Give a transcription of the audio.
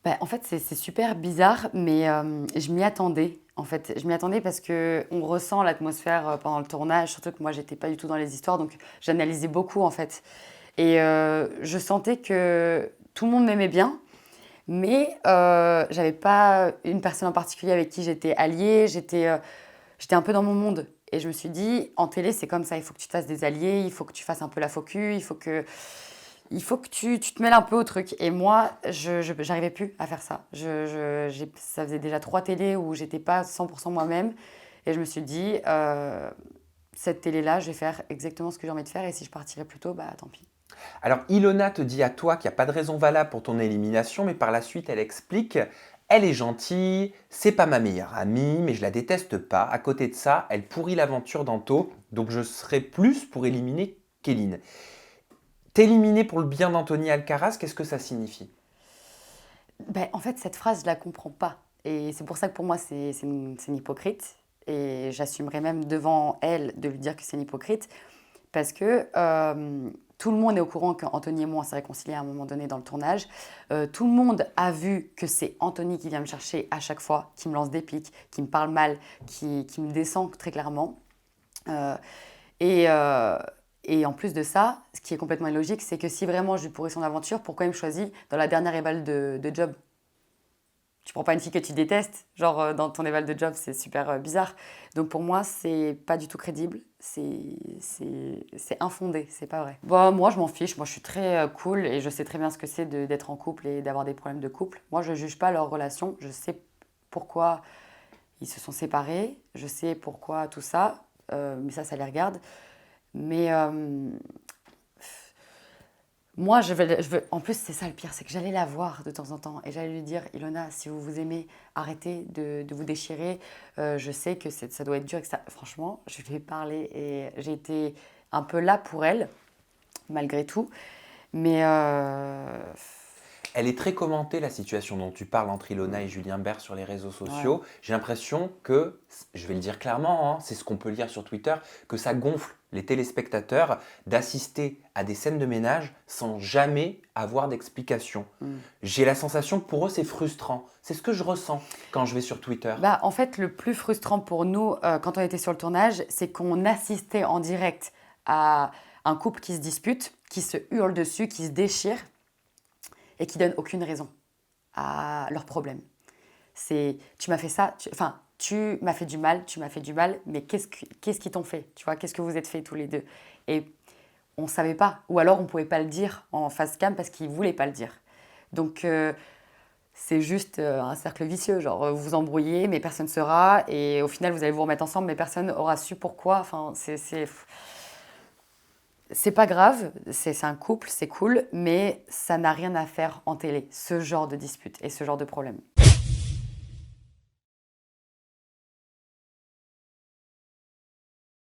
Bah, en fait, c'est super bizarre, mais je m'y attendais, en fait. Je m'y attendais parce qu'on ressent l'atmosphère, pendant le tournage, surtout que moi, j'étais pas du tout dans les histoires, donc j'analysais beaucoup, en fait. Et je sentais que tout le monde m'aimait bien, mais j'avais pas une personne en particulier avec qui j'étais alliée. J'étais un peu dans mon monde. Et je me suis dit, en télé, c'est comme ça, il faut que tu te fasses des alliés, il faut que tu fasses un peu la focus, il faut que tu te mêles un peu au truc. Et moi, j'arrivais plus à faire ça. Ça faisait déjà 3 télés où j'étais pas 100% moi-même. Et je me suis dit, cette télé-là, je vais faire exactement ce que j'ai envie de faire. Et si je partirais plus tôt, bah tant pis. Alors Ilona te dit à toi qu'il n'y a pas de raison valable pour ton élimination, mais par la suite elle explique, elle est gentille, c'est pas ma meilleure amie, mais je la déteste pas. À côté de ça, elle pourrit l'aventure d'Anto, donc je serais plus pour éliminer Kéline. T'éliminer pour le bien d'Anthony Alcaraz, qu'est-ce que ça signifie? Ben, en fait, cette phrase, je la comprends pas. Et c'est pour ça que pour moi, c'est une hypocrite. Et j'assumerai même devant elle de lui dire que c'est une hypocrite. Parce que tout le monde est au courant qu'Anthony et moi, on s'est réconciliés à un moment donné dans le tournage. Tout le monde a vu que c'est Anthony qui vient me chercher à chaque fois, qui me lance des piques, qui me parle mal, qui me descend très clairement. Euh, et, euh, et en plus de ça, ce qui est complètement illogique, c'est que si vraiment je lui pourrais son aventure, pourquoi il me choisit dans la dernière éval de Job? Tu prends pas une fille que tu détestes, genre dans ton éval de Job, c'est super bizarre. Donc pour moi, c'est pas du tout crédible, c'est infondé, c'est pas vrai. Bon, moi je m'en fiche, moi je suis très cool et je sais très bien ce que c'est d'être en couple et d'avoir des problèmes de couple. Moi je juge pas leur relation, je sais pourquoi ils se sont séparés, je sais pourquoi tout ça, mais ça les regarde. Mais moi, en plus, c'est ça le pire, c'est que j'allais la voir de temps en temps et j'allais lui dire, Ilona, si vous vous aimez, arrêtez de vous déchirer. Je sais que ça doit être dur, etc. Franchement, je lui ai parlé et j'ai été un peu là pour elle, malgré tout. Mais Elle est très commentée, la situation dont tu parles entre Ilona et mm, Julien Bert sur les réseaux ouais. sociaux. J'ai l'impression que, je vais le dire clairement, hein, c'est ce qu'on peut lire sur Twitter, que ça gonfle les téléspectateurs d'assister à des scènes de ménage sans jamais avoir d'explication. Mm. J'ai la sensation que pour eux, c'est frustrant. C'est ce que je ressens quand je vais sur Twitter. Bah, en fait, le plus frustrant pour nous, quand on était sur le tournage, c'est qu'on assistait en direct à un couple qui se dispute, qui se hurle dessus, qui se déchire et qui donne aucune raison à leurs problèmes. C'est tu m'as fait ça, enfin, tu m'as fait du mal, tu m'as fait du mal, mais qu'est-ce qu'ils t'ont fait? Tu vois, qu'est-ce que vous êtes fait tous les deux? Et on ne savait pas, ou alors on ne pouvait pas le dire en face cam parce qu'ils ne voulaient pas le dire. Donc c'est juste un cercle vicieux, genre vous vous embrouillez, mais personne ne saura, et au final vous allez vous remettre ensemble, mais personne aura su pourquoi. Enfin, c'est pas grave, c'est un couple, c'est cool, mais ça n'a rien à faire en télé, ce genre de dispute et ce genre de problème.